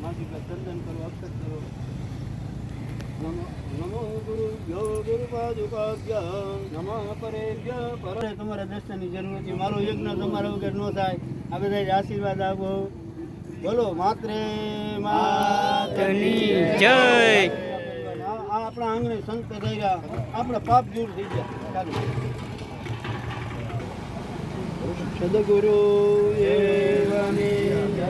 માટી ચંદન કરો, અક્ષત કરો. નમો ગુરુભ્યો ગુરુપાદુકાભ્ય નમઃ પરેભ્ય પર. તમારા દર્શનની જરૂર હતી. મારો યજ્ઞ તમારા વગર ન થાય. આ બધા આશીર્વાદ આપો. બોલો માત્રે માતની જય. આપણા આંગણે સંત રહ્યા, આપણા પાપ દૂર થઈ ગયા. ચાલો સદગુરુ એવની જય.